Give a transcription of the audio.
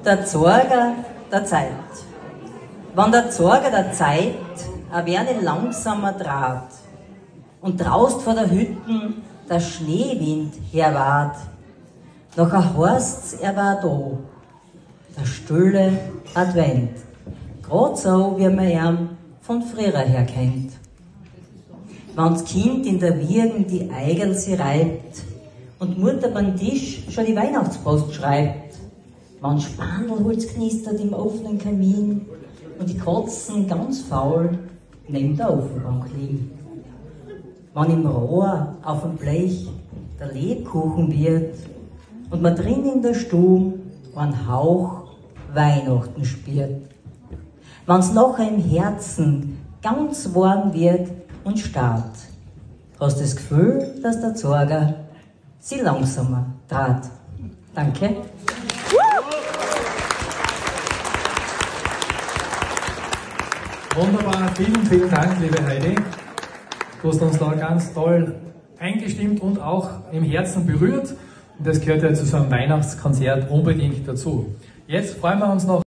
Der Zorger der Zeit. Wenn der Zorger der Zeit ein wenig langsamer draht und draust vor der Hütten der Schneewind herwart, nachher heißt's, er war da, der stille Advent, grad so, wie man ihn von früher her kennt. Wenn's Kind in der Wiegen die Eigel sie reibt und Mutter beim Tisch schon die Weihnachtspost schreibt, wenn Spandelholz knistert im offenen Kamin und die Katzen ganz faul neben der Ofenbank liegen. Wenn im Rohr auf dem Blech der Lebkuchen wird und man drin in der Stube einen Hauch Weihnachten spürt. Wenn's nachher im Herzen ganz warm wird und starrt, hast du das Gefühl, dass der Zorger sie langsamer trat. Danke. Wunderbar, vielen Dank, liebe Heidi. Du hast uns da ganz toll eingestimmt und auch im Herzen berührt. Und das gehört ja zu so einem Weihnachtskonzert unbedingt dazu. Jetzt freuen wir uns noch